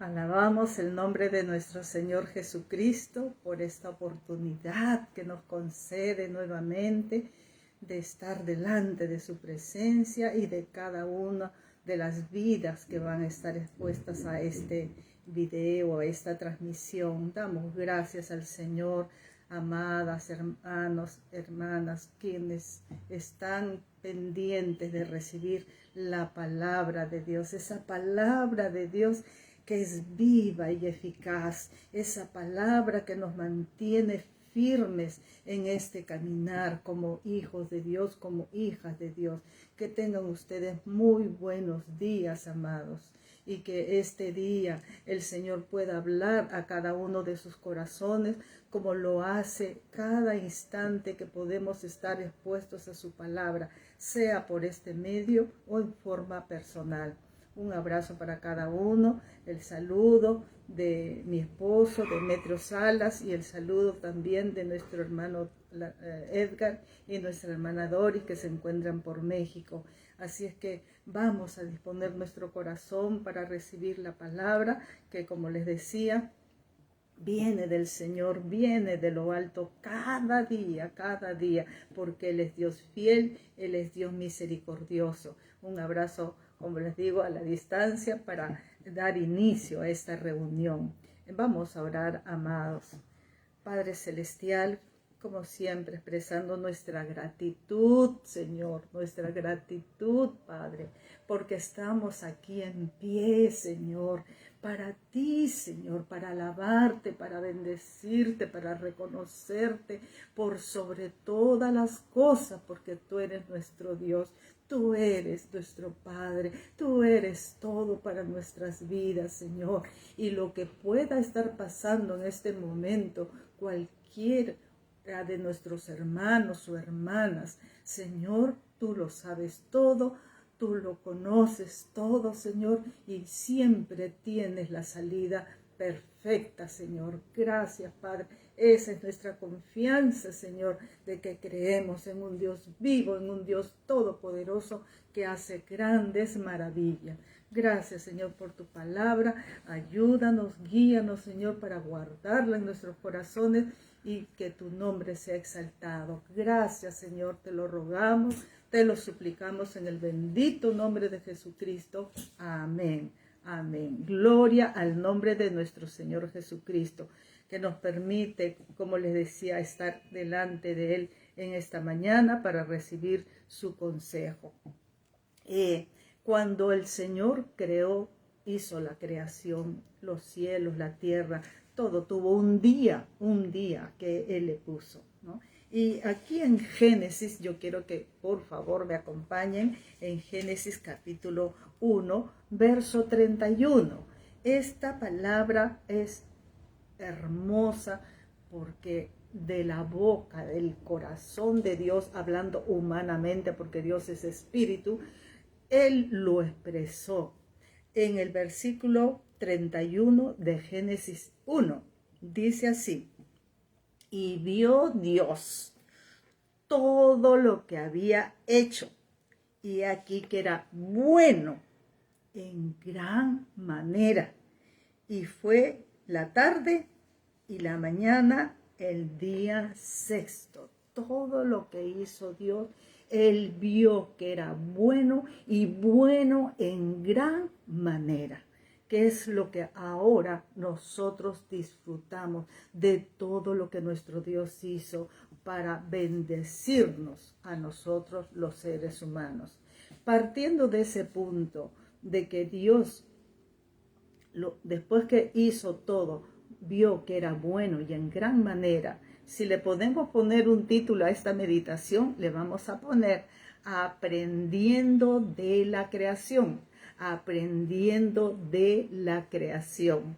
Alabamos el nombre de nuestro Señor Jesucristo por esta oportunidad que nos concede nuevamente de estar delante de su presencia y de cada una de las vidas que van a estar expuestas a este video, a esta transmisión. Damos gracias al Señor, amadas hermanos, hermanas, quienes están pendientes de recibir la palabra de Dios, esa palabra de Dios que es viva y eficaz, esa palabra que nos mantiene firmes en este caminar como hijos de Dios, como hijas de Dios. Que tengan ustedes muy buenos días, amados, y que este día el Señor pueda hablar a cada uno de sus corazones como lo hace cada instante que podemos estar expuestos a su palabra, sea por este medio o en forma personal. Un abrazo para cada uno, el saludo de mi esposo, Demetrio Salas, y el saludo también de nuestro hermano Edgar y nuestra hermana Doris, que se encuentran por México. Así es que vamos a disponer nuestro corazón para recibir la palabra que, como les decía, viene del Señor, viene de lo alto cada día, porque Él es Dios fiel, Él es Dios misericordioso. Un abrazo, como les digo, a la distancia para dar inicio a esta reunión. Vamos a orar, amados. Padre Celestial, como siempre, expresando nuestra gratitud, Señor, nuestra gratitud, Padre, porque estamos aquí en pie, Señor, para ti, Señor, para alabarte, para bendecirte, para reconocerte por sobre todas las cosas, porque tú eres nuestro Dios, tú eres nuestro Padre, tú eres todo para nuestras vidas, Señor, y lo que pueda estar pasando en este momento, cualquier de nuestros hermanos o hermanas, Señor, tú lo sabes todo, tú lo conoces todo, Señor, y siempre tienes la salida perfecta, Señor. Gracias, Padre. Esa es nuestra confianza, Señor, de que creemos en un Dios vivo, en un Dios todopoderoso que hace grandes maravillas. Gracias, Señor, por tu palabra. Ayúdanos, guíanos, Señor, para guardarla en nuestros corazones y que tu nombre sea exaltado. Gracias, Señor, te lo rogamos, te lo suplicamos en el bendito nombre de Jesucristo. Amén. Amén. Gloria al nombre de nuestro Señor Jesucristo, que nos permite, como les decía, estar delante de Él en esta mañana para recibir su consejo. Cuando el Señor hizo la creación, los cielos, la tierra, todo tuvo un día que Él le puso, ¿no? Y aquí en Génesis, yo quiero que por favor me acompañen en Génesis capítulo 1, verso 31. Esta palabra es hermosa porque de la boca, del corazón de Dios, hablando humanamente, porque Dios es espíritu, Él lo expresó en el versículo 31 de Génesis 1. Dice así: y vio Dios todo lo que había hecho, y aquí que era bueno en gran manera. Y fue la tarde y la mañana el día sexto. Todo lo que hizo Dios, Él vio que era bueno y bueno en gran manera. Que es lo que ahora nosotros disfrutamos de todo lo que nuestro Dios hizo para bendecirnos a nosotros los seres humanos. Partiendo de ese punto de que Dios, después que hizo todo, vio que era bueno y en gran manera. Si le podemos poner un título a esta meditación, le vamos a poner Aprendiendo de la creación. Aprendiendo de la creación.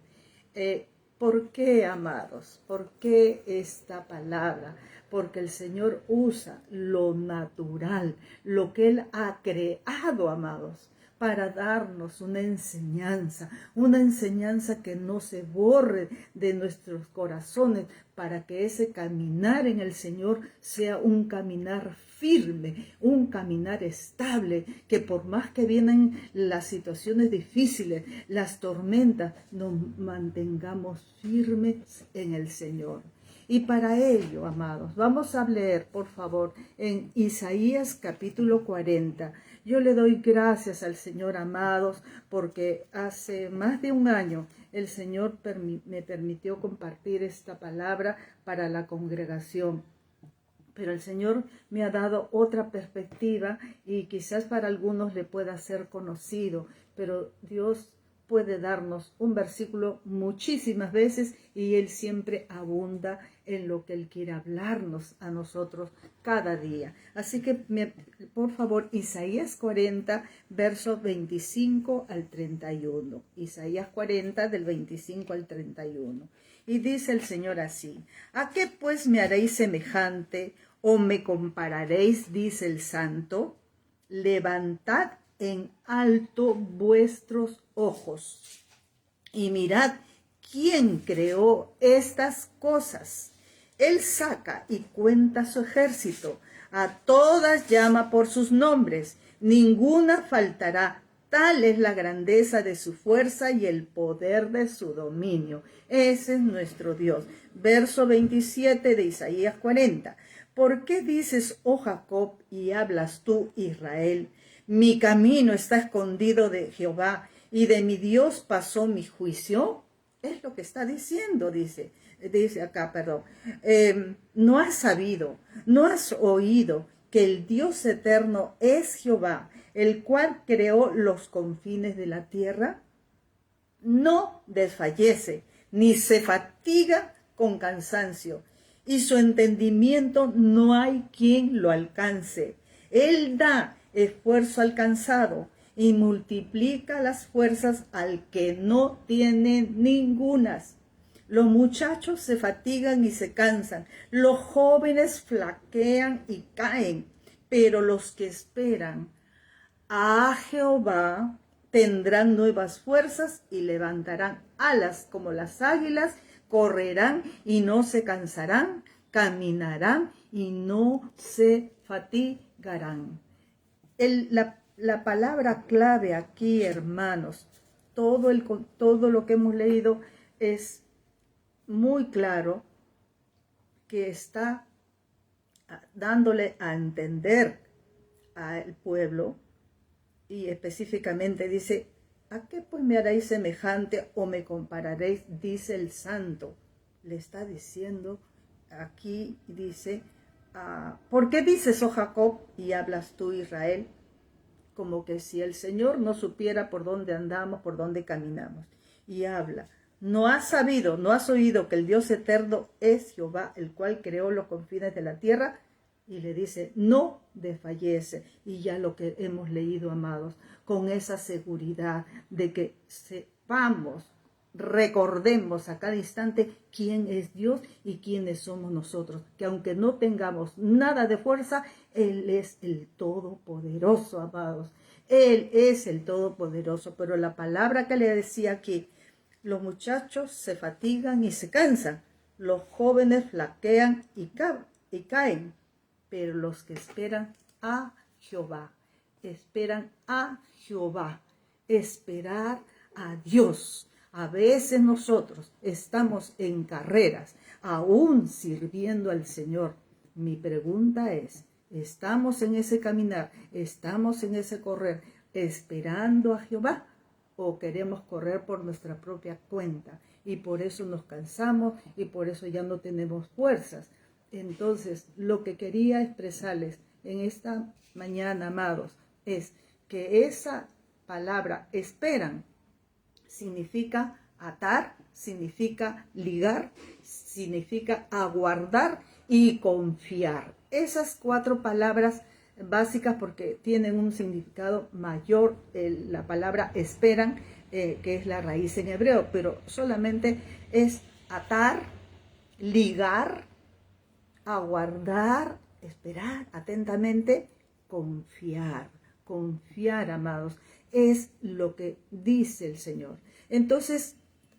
¿Por qué, amados? ¿Por qué esta palabra? Porque el Señor usa lo natural, lo que Él ha creado, amados, para darnos una enseñanza que no se borre de nuestros corazones, para que ese caminar en el Señor sea un caminar firme, un caminar estable, que por más que vienen las situaciones difíciles, las tormentas, nos mantengamos firmes en el Señor. Y para ello, amados, vamos a leer, por favor, en Isaías capítulo 40. Yo le doy gracias al Señor, amados, porque hace más de un año el Señor me permitió compartir esta palabra para la congregación. Pero el Señor me ha dado otra perspectiva y quizás para algunos le pueda ser conocido, pero Dios puede darnos un versículo muchísimas veces y Él siempre abunda en lo que Él quiere hablarnos a nosotros cada día. Así que, por favor, Isaías 40, versos 25 al 31. Isaías 40, del 25 al 31. Y dice el Señor así: ¿A qué pues me haréis semejante o me compararéis? Dice el Santo. Levantad en alto vuestros ojos y mirad quién creó estas cosas. Él saca y cuenta su ejército, a todas llama por sus nombres, ninguna faltará. Tal es la grandeza de su fuerza y el poder de su dominio. Ese es nuestro Dios. Verso 27 de Isaías 40. ¿Por qué dices, oh Jacob, y hablas tú, Israel? Mi camino está escondido de Jehová, y de mi Dios pasó mi juicio. Es lo que está diciendo, dice acá, perdón. No has sabido, no has oído que el Dios eterno es Jehová, el cual creó los confines de la tierra. No desfallece, ni se fatiga con cansancio, y su entendimiento no hay quien lo alcance. Él da esfuerzo al cansado y multiplica las fuerzas al que no tiene ningunas. Los muchachos se fatigan y se cansan, los jóvenes flaquean y caen, pero los que esperan a Jehová tendrán nuevas fuerzas y levantarán alas como las águilas, correrán y no se cansarán, caminarán y no se fatigarán. La palabra clave aquí, hermanos, todo lo que hemos leído es muy claro, que está dándole a entender al pueblo, y específicamente dice: ¿a qué pues me haréis semejante o me compararéis? Dice el Santo. Le está diciendo aquí, dice: ¿por qué dices, oh Jacob, y hablas tú, Israel? Como que si el Señor no supiera por dónde andamos, por dónde caminamos. Y habla: ¿no has sabido, no has oído que el Dios eterno es Jehová, el cual creó los confines de la tierra? Y le dice: no desfallece. Y ya lo que hemos leído, amados, con esa seguridad de que sepamos, recordemos a cada instante quién es Dios y quiénes somos nosotros, que aunque no tengamos nada de fuerza, Él es el Todopoderoso, amados. Él es el Todopoderoso. Pero la palabra que le decía aquí: los muchachos se fatigan y se cansan, los jóvenes flaquean y caen, pero los que esperan a Jehová, esperar a Dios. A veces nosotros estamos en carreras, aún sirviendo al Señor. Mi pregunta es: ¿estamos en ese caminar, estamos en ese correr, esperando a Jehová? ¿O queremos correr por nuestra propia cuenta? Y por eso nos cansamos y por eso ya no tenemos fuerzas. Entonces, lo que quería expresarles en esta mañana, amados, es que esa palabra esperan significa atar, significa ligar, significa aguardar y confiar. Esas 4 palabras básicas, porque tienen un significado mayor, la palabra esperan, que es la raíz en hebreo, pero solamente es atar, ligar, aguardar, esperar atentamente, confiar, amados. es lo que dice el Señor. Entonces,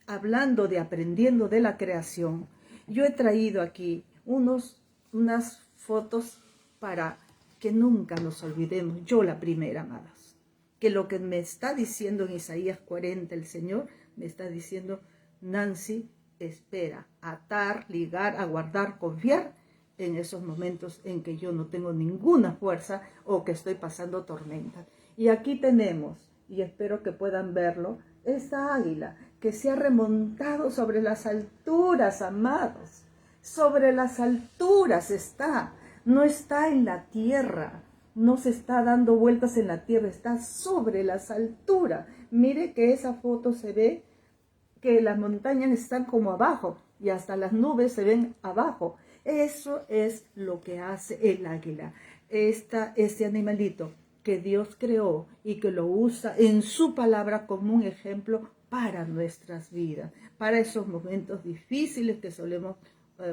hablando de aprendiendo de la creación, yo he traído aquí unas fotos para que nunca nos olvidemos. Yo la primera, amadas, que lo que me está diciendo en Isaías 40 el Señor, me está diciendo: Nancy, espera, atar, ligar, aguardar, confiar en esos momentos en que yo no tengo ninguna fuerza o que estoy pasando tormenta. Y aquí tenemos, y espero que puedan verlo, esta águila que se ha remontado sobre las alturas, amados. Sobre las alturas está, no está en la tierra, no se está dando vueltas en la tierra, está sobre las alturas. Mire que esa foto se ve que las montañas están como abajo y hasta las nubes se ven abajo. Eso es lo que hace el águila, este animalito que Dios creó y que lo usa en su palabra como un ejemplo para nuestras vidas, para esos momentos difíciles que solemos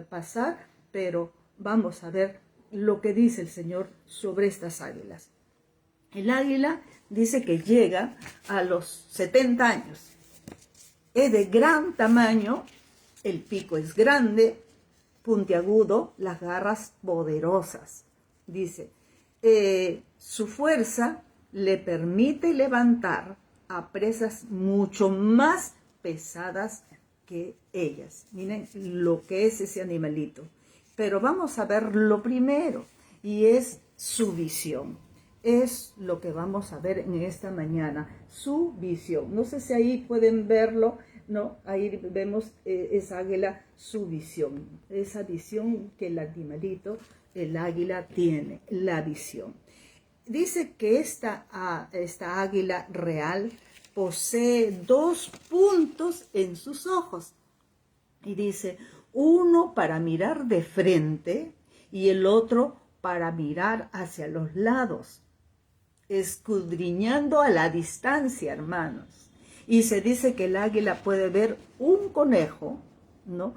pasar, pero vamos a ver lo que dice el Señor sobre estas águilas. El águila dice que llega a los 70 años. Es de gran tamaño, el pico es grande, puntiagudo, las garras poderosas. Dice, su fuerza le permite levantar a presas mucho más pesadas que ellas. Miren lo que es ese animalito. Pero vamos a ver lo primero, y es su visión. Es lo que vamos a ver en esta mañana, su visión. No sé si ahí pueden verlo, ¿no? Ahí vemos esa águila, su visión. Esa visión que el animalito, el águila, tiene, la visión. Dice que esta águila real posee 2 puntos en sus ojos. Y dice, uno para mirar de frente y el otro para mirar hacia los lados, escudriñando a la distancia, hermanos. Y se dice que el águila puede ver un conejo, ¿no?,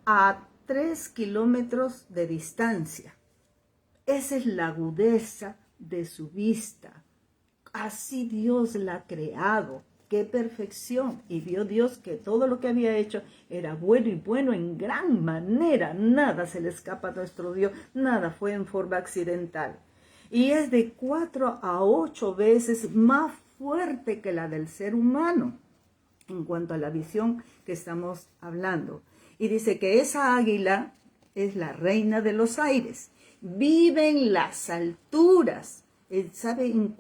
a 3 kilómetros de distancia. Esa es la agudeza de su vista. Así Dios la ha creado. ¡Qué perfección! Y vio Dios que todo lo que había hecho era bueno, y bueno en gran manera. Nada se le escapa a nuestro Dios, nada fue en forma accidental. Y es de 4 a 8 veces más fuerte que la del ser humano, en cuanto a la visión que estamos hablando. Y dice que esa águila es la reina de los aires, vive en las alturas. ¿Sabe en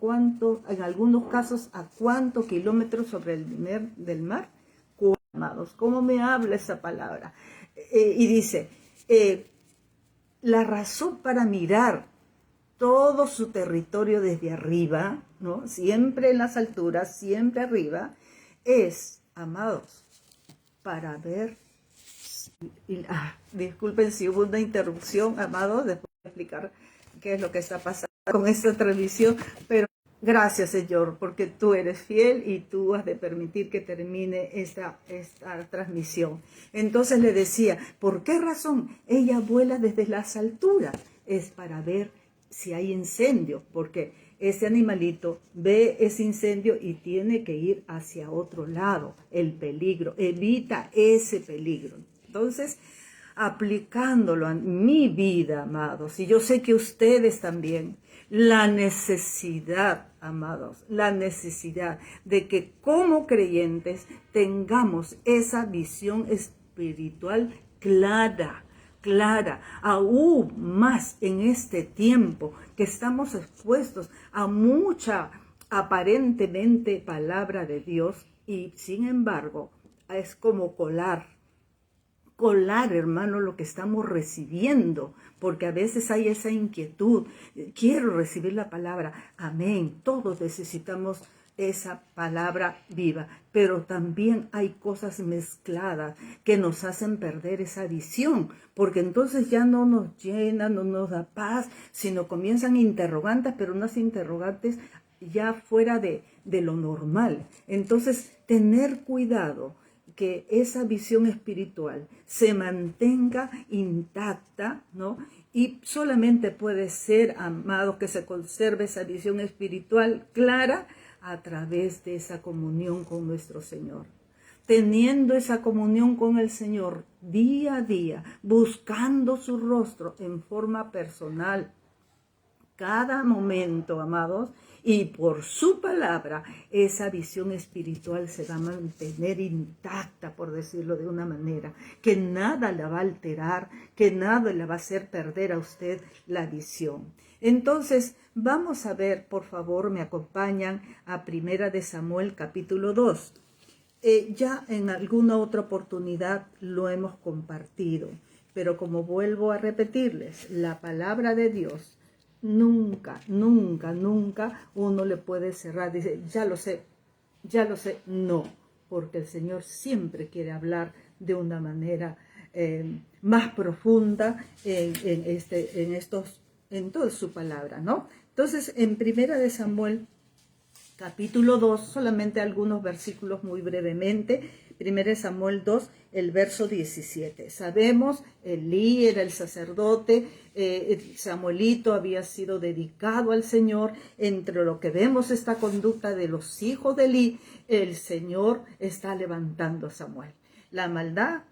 algunos casos, a cuántos kilómetros sobre el nivel del mar? Amados, ¿cómo me habla esa palabra? Y dice, la razón para mirar todo su territorio desde arriba, ¿no?, siempre en las alturas, siempre arriba, es, amados, para ver. Disculpen si hubo una interrupción, amados, después voy a explicar qué es lo que está pasando con esta transmisión, pero gracias, Señor, porque tú eres fiel y tú has de permitir que termine esta transmisión. Entonces le decía, ¿por qué razón ella vuela desde las alturas? Es para ver si hay incendio, porque ese animalito ve ese incendio y tiene que ir hacia otro lado. El peligro, evita ese peligro. Entonces, aplicándolo a mi vida, amados, y yo sé que ustedes también, la necesidad, amados, la necesidad de que como creyentes tengamos esa visión espiritual clara, aún más en este tiempo que estamos expuestos a mucha aparentemente palabra de Dios, y sin embargo es como colar, hermano, lo que estamos recibiendo, porque a veces hay esa inquietud, quiero recibir la palabra, amén, todos necesitamos esa palabra viva, pero también hay cosas mezcladas que nos hacen perder esa visión, porque entonces ya no nos llena, no nos da paz, sino comienzan interrogantes, pero unas interrogantes ya fuera de lo normal. Entonces, tener cuidado que esa visión espiritual se mantenga intacta, ¿no? Y solamente puede ser, amados, que se conserve esa visión espiritual clara a través de esa comunión con nuestro Señor. Teniendo esa comunión con el Señor día a día, buscando su rostro en forma personal, cada momento, amados, y por su palabra, esa visión espiritual se va a mantener intacta, por decirlo de una manera, que nada la va a alterar, que nada le va a hacer perder a usted la visión. Entonces, vamos a ver, por favor, me acompañan a 1 de Samuel capítulo 2. Ya en alguna otra oportunidad lo hemos compartido, pero como vuelvo a repetirles, la palabra de Dios nunca, nunca, nunca uno le puede cerrar. Dice, ya lo sé, no, porque el Señor siempre quiere hablar de una manera más profunda en toda su palabra, ¿no? Entonces, en 1 de Samuel capítulo 2, solamente algunos versículos muy brevemente. 1 Samuel 2, el verso 17. Sabemos, Elí era el sacerdote, Samuelito había sido dedicado al Señor. Entre lo que vemos esta conducta de los hijos de Elí, el Señor está levantando a Samuel. La maldad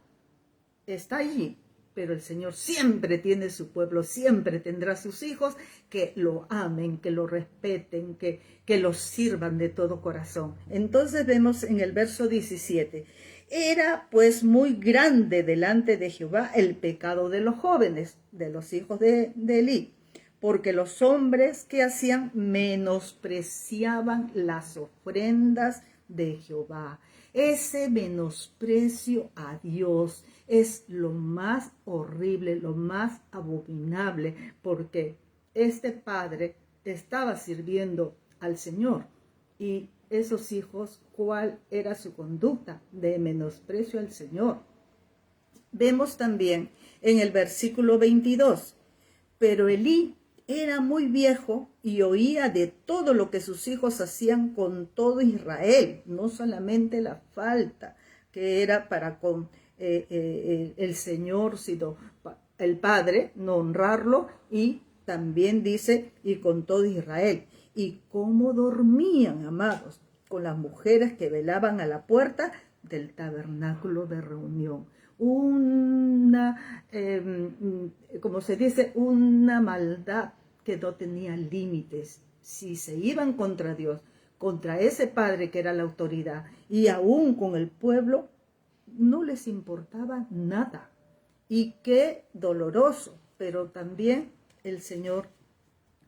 está allí, pero el Señor siempre tiene su pueblo, siempre tendrá sus hijos que lo amen, que lo respeten, que lo sirvan de todo corazón. Entonces vemos en el verso 17, era pues muy grande delante de Jehová el pecado de los jóvenes, de los hijos de Elí, porque los hombres que hacían menospreciaban las ofrendas de Jehová. Ese menosprecio a Dios es lo más horrible, lo más abominable, porque este padre estaba sirviendo al Señor y esos hijos, ¿cuál era su conducta de menosprecio al Señor? Vemos también en el versículo 22, pero Elí era muy viejo y oía de todo lo que sus hijos hacían con todo Israel, no solamente la falta que era para con el Señor, sino el Padre, no honrarlo, y también dice, y con todo Israel. Y cómo dormían, amados, con las mujeres que velaban a la puerta del tabernáculo de reunión. Como se dice, una maldad que no tenía límites. Si se iban contra Dios, contra ese padre que era la autoridad, y aún con el pueblo, no les importaba nada. Y qué doloroso, pero también el Señor,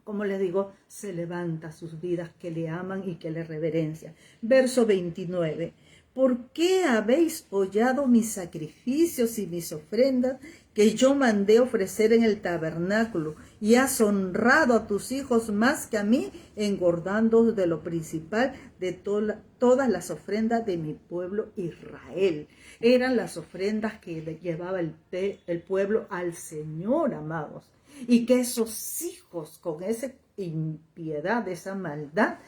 como les digo, se levanta sus vidas que le aman y que le reverencian. Verso 29. ¿Por qué habéis hollado mis sacrificios y mis ofrendas que yo mandé ofrecer en el tabernáculo, y has honrado a tus hijos más que a mí, engordando de lo principal de todas las ofrendas de mi pueblo Israel? Eran las ofrendas que llevaba el pueblo al Señor, amados. Y que esos hijos, con esa impiedad, esa maldad,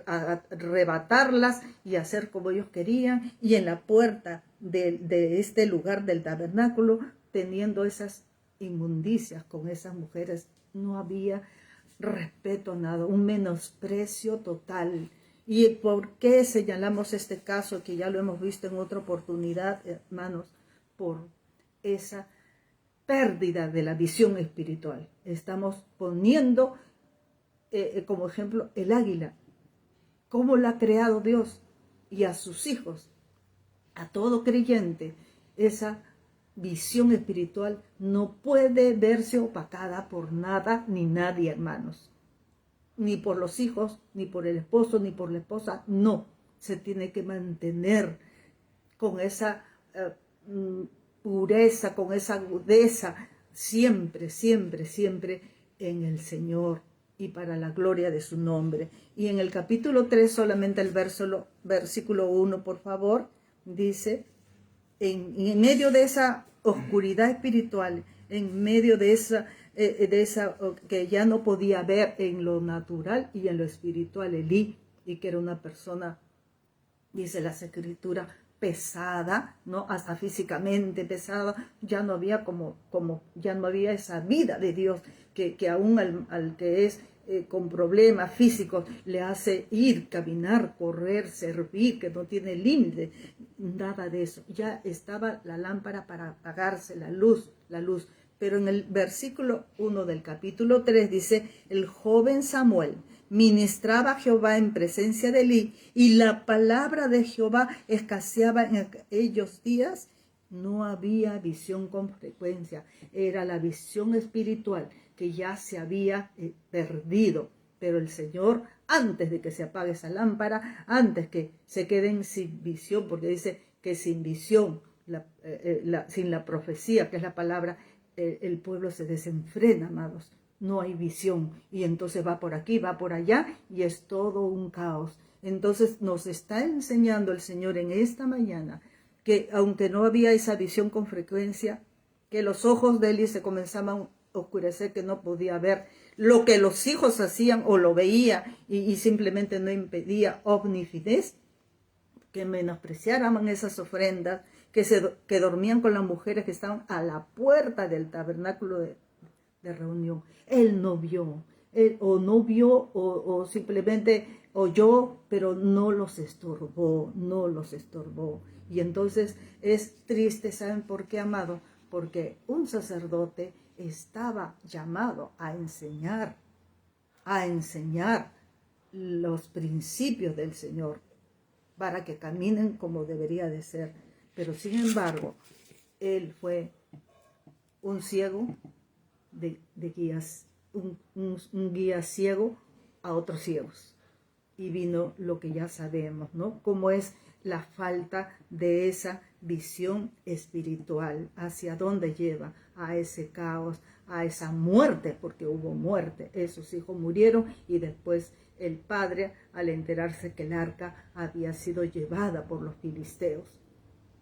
arrebatarlas y hacer como ellos querían, y en la puerta de este lugar del tabernáculo, teniendo esas inmundicias con esas mujeres, no había respeto a nada, un menosprecio total. ¿Y por qué señalamos este caso, que ya lo hemos visto en otra oportunidad, hermanos? Por esa pérdida de la visión espiritual. Estamos poniendo como ejemplo el águila, cómo la ha creado Dios, y a sus hijos, a todo creyente, esa visión espiritual no puede verse opacada por nada ni nadie, hermanos. Ni por los hijos, ni por el esposo, ni por la esposa, no. Se tiene que mantener con esa pureza, con esa agudeza, siempre, siempre, siempre en el Señor y para la gloria de su nombre. Y en el capítulo 3, solamente el versículo 1, por favor, dice, en medio de esa oscuridad espiritual, en medio de esa que ya no podía ver en lo natural y en lo espiritual, Elí, y que era una persona, dice la Escritura, pesada, ¿no? Hasta físicamente pesada, ya no había ya no había esa vida de Dios que aún al que es con problemas físicos, le hace ir, caminar, correr, servir, que no tiene límite, nada de eso. Ya estaba la lámpara para apagarse, la luz. Pero en el versículo 1 del capítulo 3 dice, el joven Samuel ministraba a Jehová en presencia de Elí, y la palabra de Jehová escaseaba en aquellos días. No había visión con frecuencia, era la visión espiritual que ya se había perdido. Pero el Señor, antes de que se apague esa lámpara, antes que se queden sin visión, porque dice que sin visión, sin la profecía, que es la palabra, el pueblo se desenfrena, amados. No hay visión, y entonces va por aquí, va por allá, y es todo un caos. Entonces nos está enseñando el Señor en esta mañana que aunque no había esa visión con frecuencia, que los ojos de Eli se comenzaban a oscurecer, que no podía ver lo que los hijos hacían o lo veía y simplemente no impedía omnifidez, que menospreciaran esas ofrendas, que dormían con las mujeres que estaban a la puerta del tabernáculo de reunión. Él no vio, o simplemente oyó, pero no los estorbó. Y entonces es triste, ¿saben por qué, amado? Porque un sacerdote estaba llamado a enseñar los principios del Señor, para que caminen como debería de ser. Pero sin embargo, él fue un ciego de guías, un guía ciego a otros ciegos. Y vino lo que ya sabemos, ¿no? Cómo es la falta de esa visión espiritual, hacia dónde lleva, a ese caos, a esa muerte, porque hubo muerte. Esos hijos murieron y después el padre, al enterarse que el arca había sido llevada por los filisteos,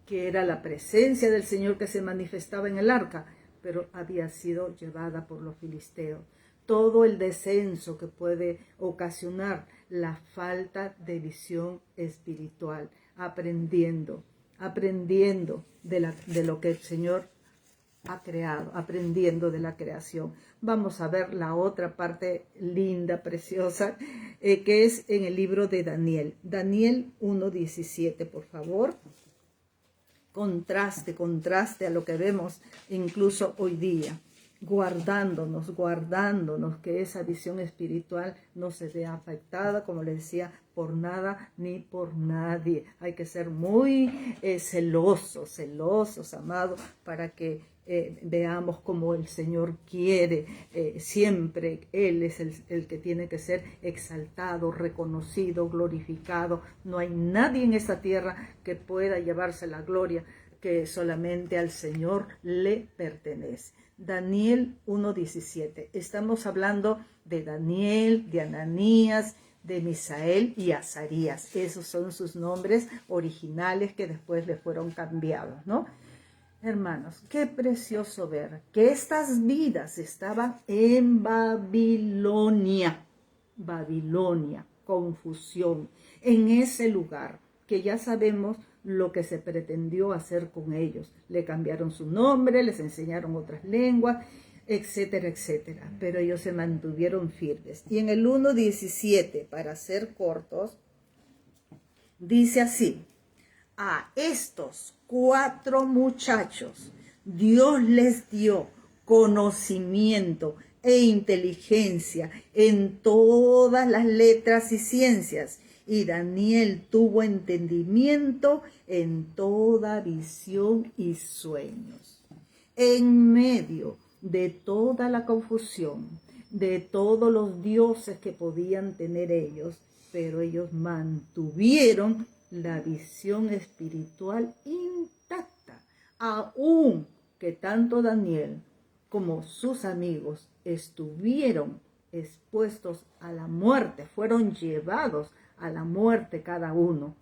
que era la presencia del Señor que se manifestaba en el arca, pero había sido llevada por los filisteos. Todo el descenso que puede ocasionar la falta de visión espiritual, aprendiendo de lo que el Señor ha creado, aprendiendo de la creación. Vamos a ver la otra parte linda, preciosa, que es en el libro de Daniel. Daniel 1:17, por favor. Contraste a lo que vemos incluso hoy día. Guardándonos, que esa visión espiritual no se vea afectada, como les decía, por nada ni por nadie. Hay que ser muy celosos, amados, para que veamos como el Señor quiere. Siempre Él es el que tiene que ser exaltado, reconocido, glorificado. No hay nadie en esta tierra que pueda llevarse la gloria, que solamente al Señor le pertenece. Daniel 1:17. Estamos hablando de Daniel, de Ananías, de Misael y Azarías. Esos son sus nombres originales que después le fueron cambiados, ¿no? Hermanos, qué precioso ver que estas vidas estaban en Babilonia, confusión, en ese lugar que ya sabemos lo que se pretendió hacer con ellos. Le cambiaron su nombre, les enseñaron otras lenguas, etcétera, etcétera. Pero ellos se mantuvieron firmes. Y en el 1:17, para ser cortos, dice así: a estos 4 muchachos Dios les dio conocimiento e inteligencia en todas las letras y ciencias, y Daniel tuvo entendimiento en toda visión y sueños. En medio de toda la confusión, de todos los dioses que podían tener ellos, pero ellos mantuvieron la visión espiritual intacta, aun que tanto Daniel como sus amigos estuvieron expuestos a la muerte, fueron llevados a la muerte cada uno,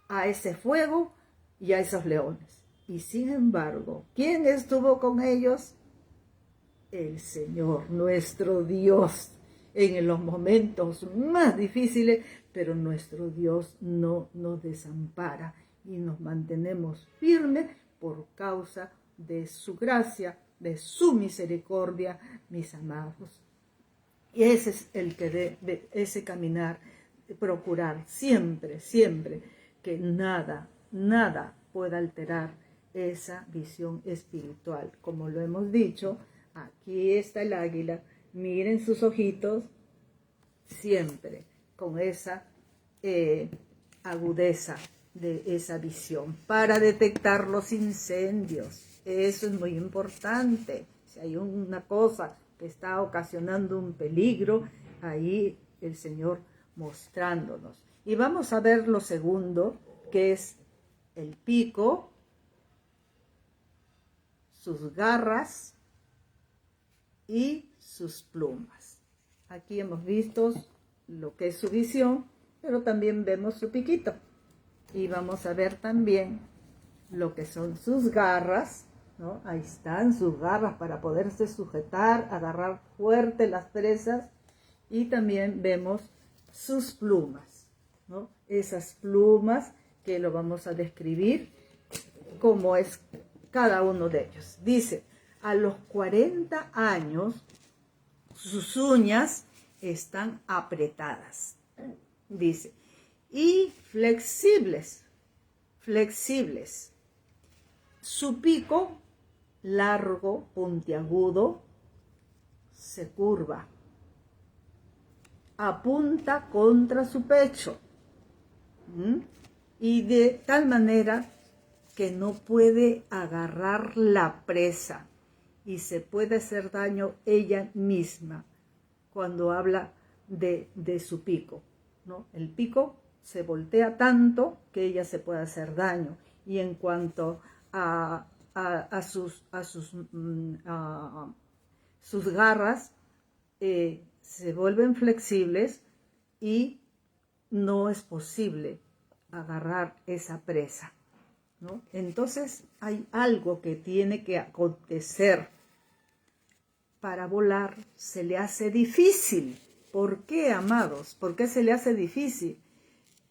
a ese fuego y a esos leones. Y sin embargo, ¿quién estuvo con ellos? El Señor, nuestro Dios, en los momentos más difíciles, pero nuestro Dios no nos desampara y nos mantenemos firmes por causa de su gracia, de su misericordia, mis amados. Y ese es el que debe, ese caminar, procurar siempre, siempre que nada, nada pueda alterar esa visión espiritual. Como lo hemos dicho, aquí está el águila, miren sus ojitos, siempre con esa agudeza de esa visión para detectar los incendios. Eso es muy importante. Si hay una cosa que está ocasionando un peligro, ahí el Señor mostrándonos. Y vamos a ver lo segundo, que es el pico, sus garras y sus plumas. Aquí hemos visto lo que es su visión, pero también vemos su piquito. Y vamos a ver también lo que son sus garras, ¿no? Ahí están sus garras para poderse sujetar, agarrar fuerte las presas. Y también vemos sus plumas, ¿no? Esas plumas que lo vamos a describir como es cada uno de ellos. Dice, a los 40 años sus uñas están apretadas, dice, y flexibles. Su pico, largo, puntiagudo, se curva, apunta contra su pecho, y de tal manera que no puede agarrar la presa y se puede hacer daño ella misma cuando habla de su pico, ¿no? El pico se voltea tanto que ella se puede hacer daño. Y en cuanto a sus garras, se vuelven flexibles y no es posible agarrar esa presa, ¿no? Entonces hay algo que tiene que acontecer. Para volar se le hace difícil. ¿Por qué, amados? ¿Por qué se le hace difícil?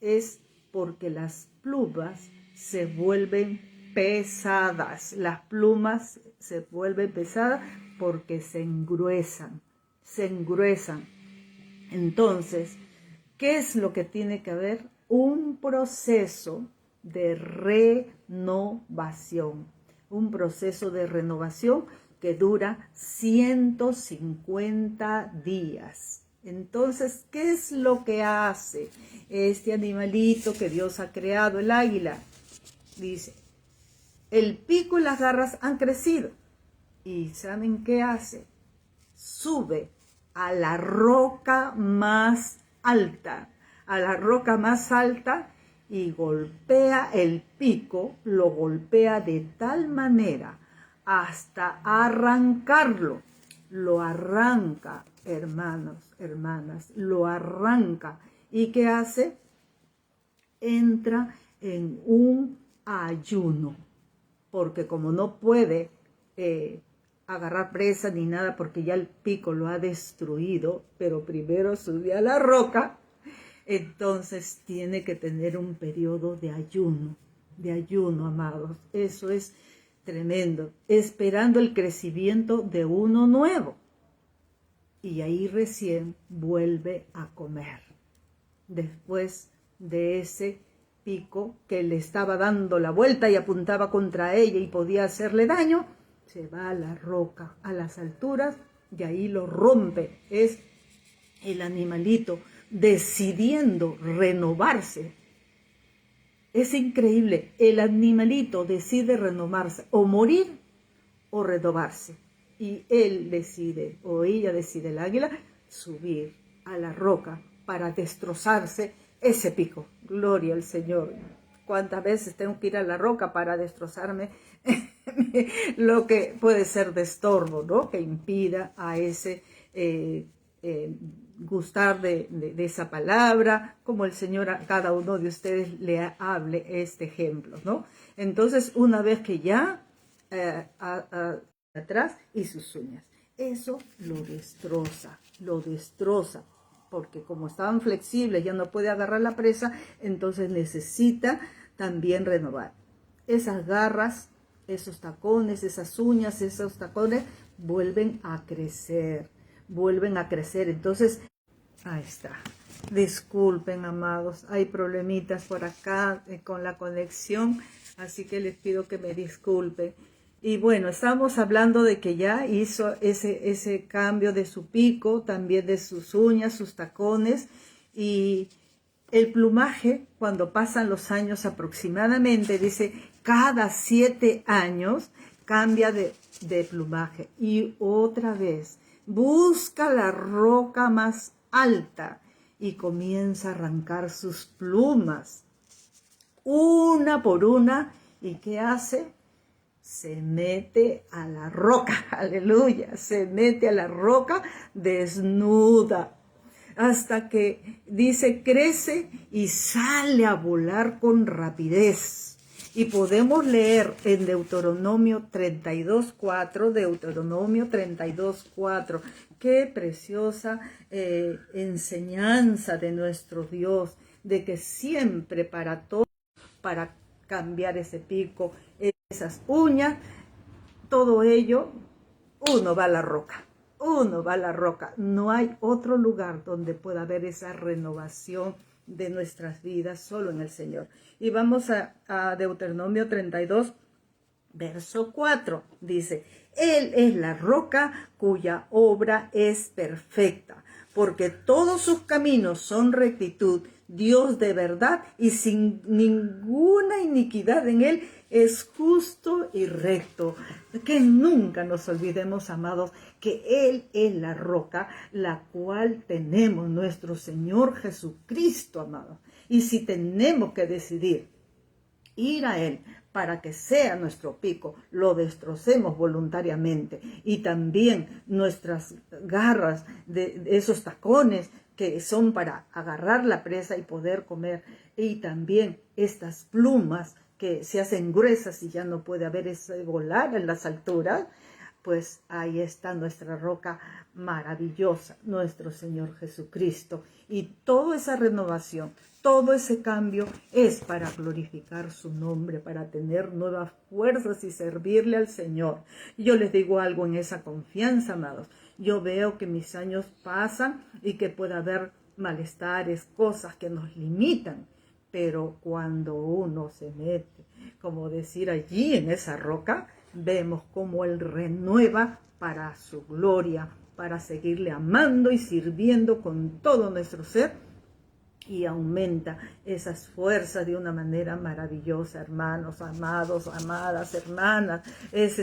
Es porque las plumas se vuelven pesadas. Las plumas se vuelven pesadas porque se engruesan. Entonces, ¿qué es lo que tiene que haber? Un proceso de renovación. Un proceso de renovación que dura 150 días. Entonces, ¿qué es lo que hace este animalito que Dios ha creado, el águila? Dice, el pico y las garras han crecido. ¿Y saben qué hace? Sube a la roca más alta, y golpea el pico, lo golpea de tal manera hasta arrancarlo. Lo arranca, hermanos, hermanas, lo arranca. ¿Y qué hace? Entra en un ayuno, porque como no puede agarrar presa ni nada, porque ya el pico lo ha destruido, pero primero sube a la roca, entonces tiene que tener un periodo de ayuno, amados. Eso es tremendo, esperando el crecimiento de uno nuevo. Y ahí recién vuelve a comer, después de ese pico que le estaba dando la vuelta y apuntaba contra ella y podía hacerle daño, se va a la roca, a las alturas, y ahí lo rompe. Es el animalito decidiendo renovarse. Es increíble, el animalito decide renovarse, o morir o renovarse. Y él decide, o ella decide, el águila, subir a la roca para destrozarse ese pico. Gloria al Señor. ¿Cuántas veces tengo que ir a la roca para destrozarme lo que puede ser de estorbo, ¿no? Que impida a ese gustar de esa palabra, como el Señor a cada uno de ustedes le hable este ejemplo, ¿no? Entonces, una vez que ya atrás y sus uñas, eso lo destroza, porque como estaban flexibles, ya no puede agarrar la presa, entonces necesita también renovar. Esas garras, esos tacones, esas uñas, esos tacones vuelven a crecer, vuelven a crecer. Entonces, ahí está. Disculpen, amados, hay problemitas por acá con la conexión, así que les pido que me disculpen. Y bueno, estamos hablando de que ya hizo ese cambio de su pico, también de sus uñas, sus tacones, y el plumaje, cuando pasan los años aproximadamente, dice, cada 7 años cambia de plumaje. Y otra vez, busca la roca más alta y comienza a arrancar sus plumas, una por una. ¿Y qué hace? Se mete a la roca, aleluya, se mete a la roca desnuda, hasta que dice crece y sale a volar con rapidez. Y podemos leer en Deuteronomio 32:4, Deuteronomio 32:4, qué preciosa enseñanza de nuestro Dios, de que siempre para todo, para cambiar ese pico, esas uñas, todo ello, uno va a la roca. Uno va a la roca. No hay otro lugar donde pueda haber esa renovación de nuestras vidas, solo en el Señor. Y vamos a Deuteronomio 32, verso 4. Dice, Él es la roca cuya obra es perfecta, porque todos sus caminos son rectitud, Dios de verdad y sin ninguna iniquidad en Él, es justo y recto. Que nunca nos olvidemos, amados, que Él es la roca, la cual tenemos nuestro Señor Jesucristo, amados. Y si tenemos que decidir ir a Él para que sea nuestro pico, lo destrocemos voluntariamente. Y también nuestras garras de esos tacones que son para agarrar la presa y poder comer. Y también estas plumas que se hacen gruesas y ya no puede haber ese volar en las alturas. Pues ahí está nuestra roca maravillosa, nuestro Señor Jesucristo. Y toda esa renovación, todo ese cambio es para glorificar su nombre, para tener nuevas fuerzas y servirle al Señor. Yo les digo algo en esa confianza, amados. Yo veo que mis años pasan y que puede haber malestares, cosas que nos limitan. Pero cuando uno se mete, como decir, allí en esa roca, vemos cómo Él renueva para su gloria, para seguirle amando y sirviendo con todo nuestro ser, y aumenta esas fuerzas de una manera maravillosa, hermanos, amados, amadas, hermanas. Esa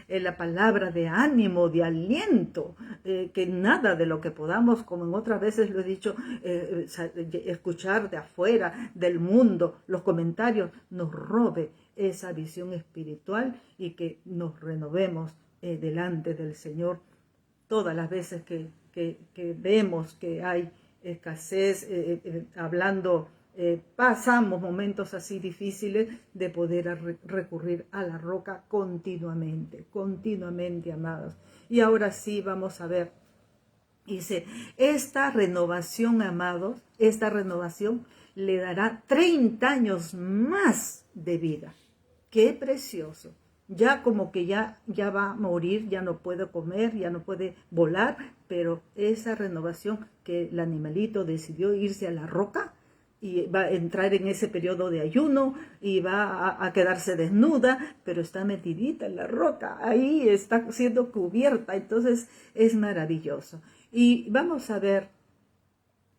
es la palabra de ánimo, de aliento, que nada de lo que podamos, como en otras veces lo he dicho, escuchar de afuera, del mundo, los comentarios, nos robe esa visión espiritual y que nos renovemos delante del Señor todas las veces que vemos que hay escasez, pasamos momentos así difíciles de poder recurrir a la roca continuamente, amados. Y ahora sí vamos a ver, dice, esta renovación, amados, esta renovación le dará 30 años más de vida. ¡Qué precioso! Ya como que ya va a morir, ya no puede comer, ya no puede volar, pero esa renovación que el animalito decidió irse a la roca y va a entrar en ese periodo de ayuno y va a quedarse desnuda, pero está metidita en la roca, ahí está siendo cubierta, entonces es maravilloso. Y vamos a ver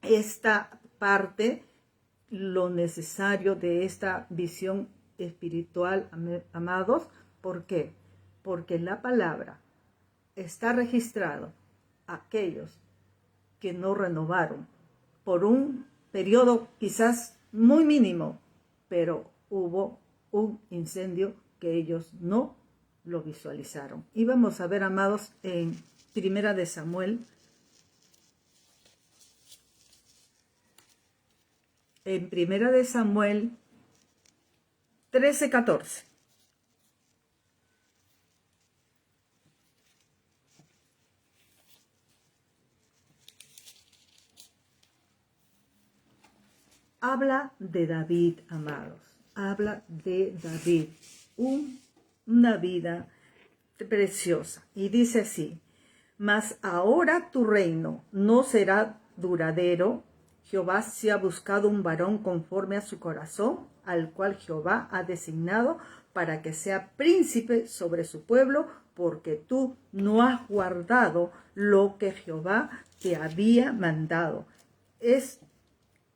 esta parte, lo necesario de esta visión espiritual, amados. ¿Por qué? Porque la palabra está registrado aquellos que no renovaron por un periodo quizás muy mínimo, pero hubo un incendio que ellos no lo visualizaron. Y vamos a ver, amados, en Primera de Samuel, en Primera de Samuel 13:14. Habla de David, amados. Habla de David. Una vida preciosa. Y dice así: Mas ahora tu reino no será duradero. Jehová se ha buscado un varón conforme a su corazón, al cual Jehová ha designado para que sea príncipe sobre su pueblo, porque tú no has guardado lo que Jehová te había mandado. Es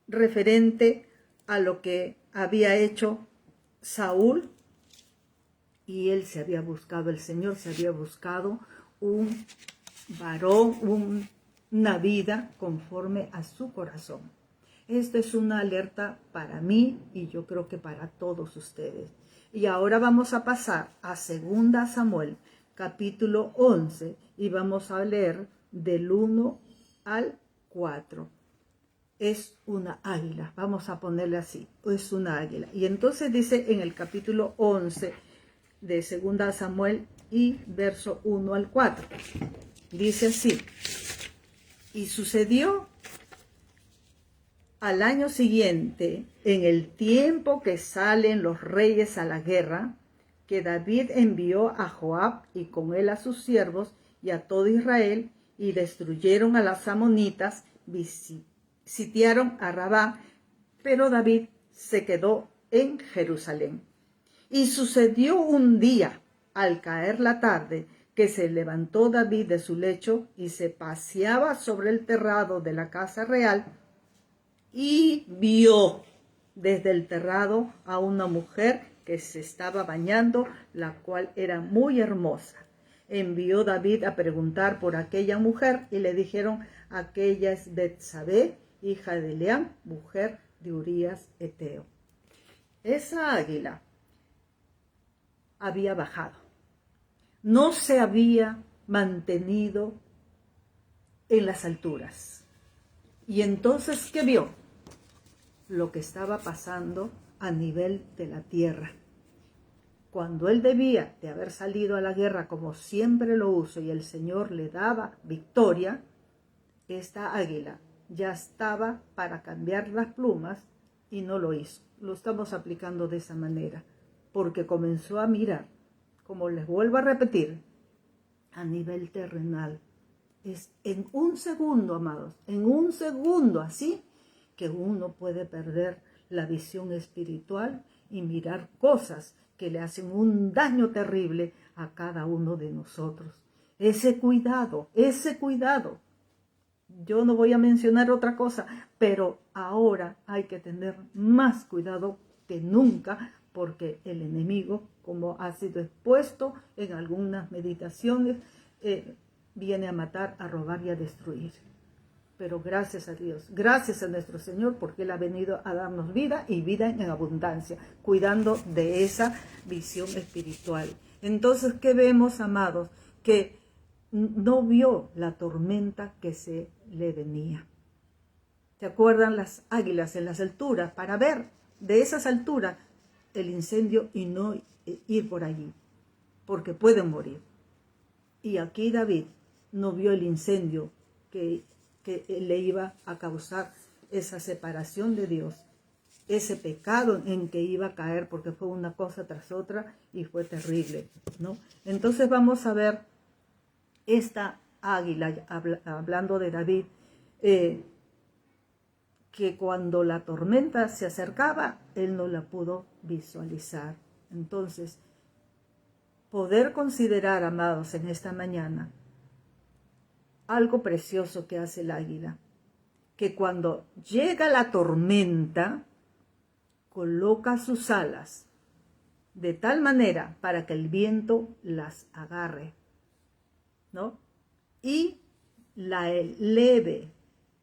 referente a lo que había hecho Saúl, y él se había buscado, el Señor se había buscado un varón, una vida conforme a su corazón. Esto es una alerta para mí y yo creo que para todos ustedes. Y ahora vamos a pasar a 2 Samuel, capítulo 11, y vamos a leer del 1 al 4. Es una águila, vamos a ponerle así, es una águila. Y entonces dice en el capítulo 11 de 2 Samuel y verso 1 al 4. Dice así: y sucedió al año siguiente, en el tiempo que salen los reyes a la guerra, que David envió a Joab y con él a sus siervos y a todo Israel, y destruyeron a los amonitas, sitiaron a Rabá, pero David se quedó en Jerusalén. Y sucedió un día, al caer la tarde, que se levantó David de su lecho y se paseaba sobre el terrado de la casa real, y vio desde el terrado a una mujer que se estaba bañando, la cual era muy hermosa. Envió David a preguntar por aquella mujer y le dijeron: aquella es Betsabé, hija de Eliam, mujer de Urías Eteo. Esa águila había bajado, no se había mantenido en las alturas. Y entonces, ¿qué vio? Lo que estaba pasando a nivel de la tierra. Cuando él debía de haber salido a la guerra como siempre lo hizo y el Señor le daba victoria, esta águila ya estaba para cambiar las plumas y no lo hizo. Lo estamos aplicando de esa manera, porque comenzó a mirar, como les vuelvo a repetir, a nivel terrenal. Es en un segundo, amados, en un segundo, así que uno puede perder la visión espiritual y mirar cosas que le hacen un daño terrible a cada uno de nosotros. Ese cuidado. Yo no voy a mencionar otra cosa, pero ahora hay que tener más cuidado que nunca, porque el enemigo, como ha sido expuesto en algunas meditaciones, viene a matar, a robar y a destruir. Pero gracias a Dios, gracias a nuestro Señor, porque Él ha venido a darnos vida y vida en abundancia, cuidando de esa visión espiritual. Entonces, ¿qué vemos, amados? Que no vio la tormenta que se le venía. ¿Se acuerdan las águilas en las alturas? Para ver de esas alturas el incendio y no ir por allí, porque pueden morir. Y aquí David no vio el incendio que le iba a causar esa separación de Dios, ese pecado en que iba a caer, porque fue una cosa tras otra y fue terrible, ¿no? Entonces vamos a ver esta águila, hablando de David, que cuando la tormenta se acercaba, él no la pudo visualizar. Entonces, poder considerar, amados, en esta mañana, algo precioso que hace el águila, que cuando llega la tormenta, coloca sus alas de tal manera para que el viento las agarre, ¿no? Y la eleve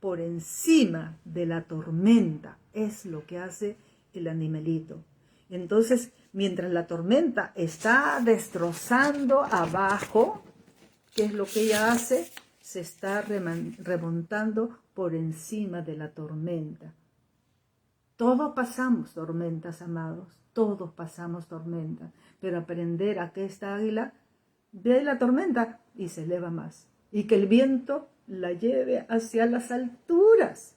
por encima de la tormenta. Es lo que hace el animalito. Entonces, mientras la tormenta está destrozando abajo, ¿qué es lo que ella hace? Se está remontando por encima de la tormenta. Todos pasamos tormentas, amados, todos pasamos tormentas, pero aprender a que esta águila ve la tormenta y se eleva más, y que el viento la lleve hacia las alturas.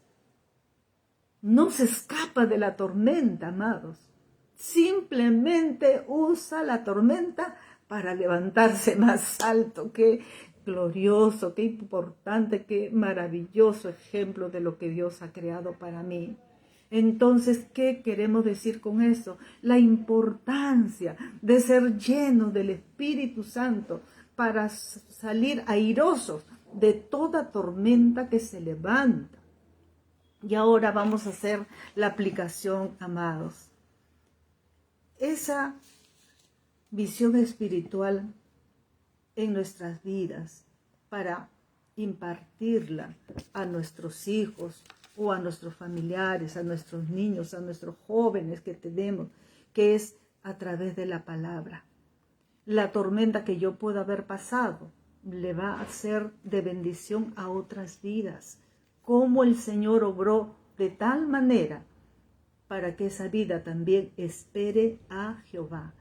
No se escapa de la tormenta, amados, simplemente usa la tormenta para levantarse más alto, que glorioso, qué importante, qué maravilloso ejemplo de lo que Dios ha creado para mí. Entonces, ¿qué queremos decir con eso? La importancia de ser llenos del Espíritu Santo para salir airosos de toda tormenta que se levanta. Y ahora vamos a hacer la aplicación, amados. Esa visión espiritual en nuestras vidas para impartirla a nuestros hijos o a nuestros familiares, a nuestros niños, a nuestros jóvenes que tenemos, que es a través de la palabra. La tormenta que yo pueda haber pasado le va a ser de bendición a otras vidas. Cómo el Señor obró de tal manera para que esa vida también espere a Jehová,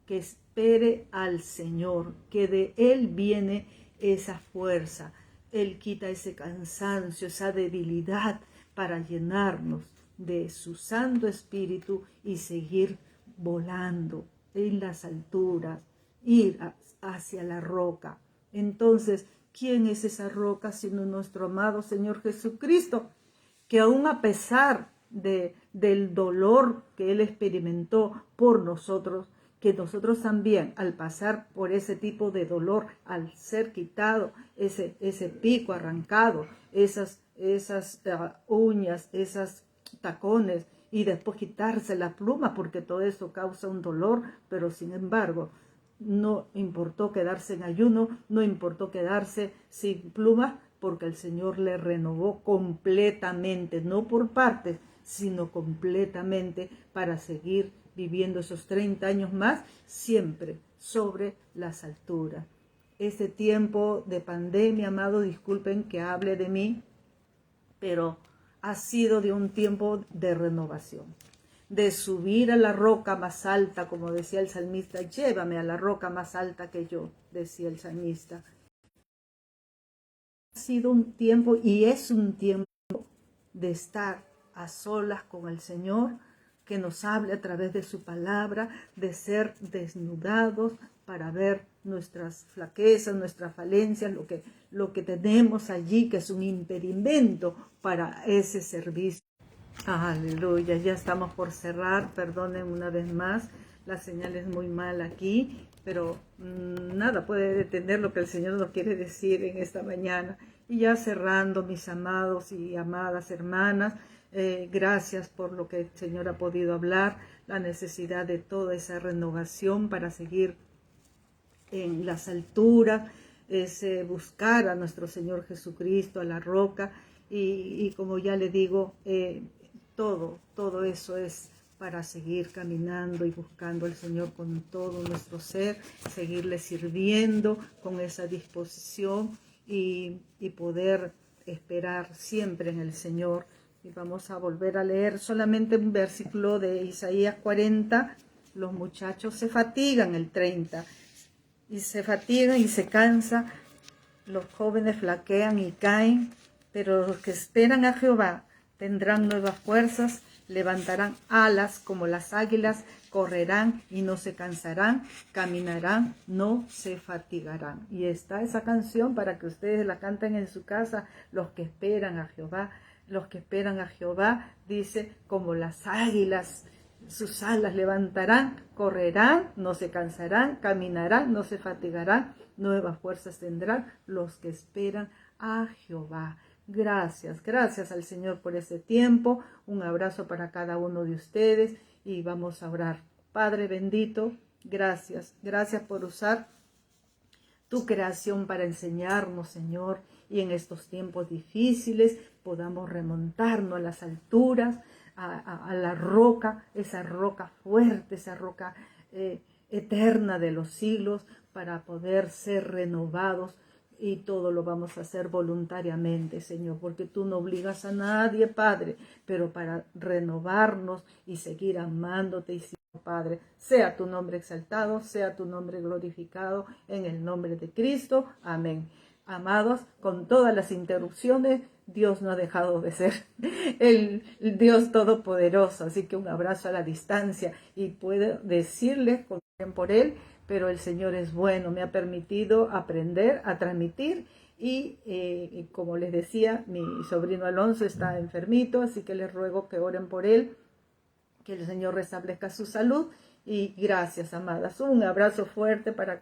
que espere al Señor, que de Él viene esa fuerza. Él quita ese cansancio, esa debilidad para llenarnos de su Santo Espíritu y seguir volando en las alturas, ir hacia la roca. Entonces, ¿quién es esa roca sino nuestro amado Señor Jesucristo? Que aún a pesar del dolor que Él experimentó por nosotros, que nosotros también al pasar por ese tipo de dolor, al ser quitado ese pico arrancado, esas uñas, esas tacones, y después quitarse la pluma, porque todo eso causa un dolor, pero sin embargo no importó quedarse en ayuno, no importó quedarse sin plumas, porque el Señor le renovó completamente, no por partes, sino completamente, para seguir viviendo esos 30 años más, siempre sobre las alturas. Este tiempo de pandemia, amado, disculpen que hable de mí, pero ha sido de un tiempo de renovación, de subir a la roca más alta, como decía el salmista. Llévame a la roca más alta que yo, decía el salmista. Ha sido un tiempo y es un tiempo de estar a solas con el Señor, que nos hable a través de su palabra, de ser desnudados para ver nuestras flaquezas, nuestras falencias, lo que tenemos allí, que es un impedimento para ese servicio. Aleluya, ya estamos por cerrar, perdonen una vez más, la señal es muy mala aquí, pero nada puede detener lo que el Señor nos quiere decir en esta mañana. Y ya cerrando, mis amados y amadas hermanas, gracias por lo que el Señor ha podido hablar, la necesidad de toda esa renovación para seguir en las alturas, es buscar a nuestro Señor Jesucristo, a la roca, y como ya le digo, todo eso es para seguir caminando y buscando al Señor con todo nuestro ser, seguirle sirviendo con esa disposición y poder esperar siempre en el Señor. Y vamos a volver a leer solamente un versículo de Isaías 40. Los muchachos se fatigan, el 30, y se fatigan y se cansan, los jóvenes flaquean y caen, pero los que esperan a Jehová tendrán nuevas fuerzas, levantarán alas como las águilas, correrán y no se cansarán, caminarán, no se fatigarán. Y está esa canción para que ustedes la canten en su casa, los que esperan a Jehová. Los que esperan a Jehová, dice, como las águilas, sus alas levantarán, correrán, no se cansarán, caminarán, no se fatigarán, nuevas fuerzas tendrán los que esperan a Jehová. Gracias, gracias al Señor por ese tiempo. Un abrazo para cada uno de ustedes y vamos a orar. Padre bendito, gracias, gracias por usar tu creación para enseñarnos, Señor, y en estos tiempos difíciles podamos remontarnos a las alturas, a la roca, esa roca fuerte, esa roca eterna de los siglos, para poder ser renovados. Y todo lo vamos a hacer voluntariamente, Señor, porque tú no obligas a nadie, Padre, pero para renovarnos y seguir amándote y Padre, sea tu nombre exaltado, sea tu nombre glorificado, en el nombre de Cristo. Amén. Amados, con todas las interrupciones, Dios no ha dejado de ser el Dios todopoderoso, así que un abrazo a la distancia, y puedo decirles, confíen por Él, pero el Señor es bueno, me ha permitido aprender a transmitir. Y como les decía, mi sobrino Alonso está enfermito, así que les ruego que oren por él, que el Señor restablezca su salud. Y gracias, amadas. Un abrazo fuerte para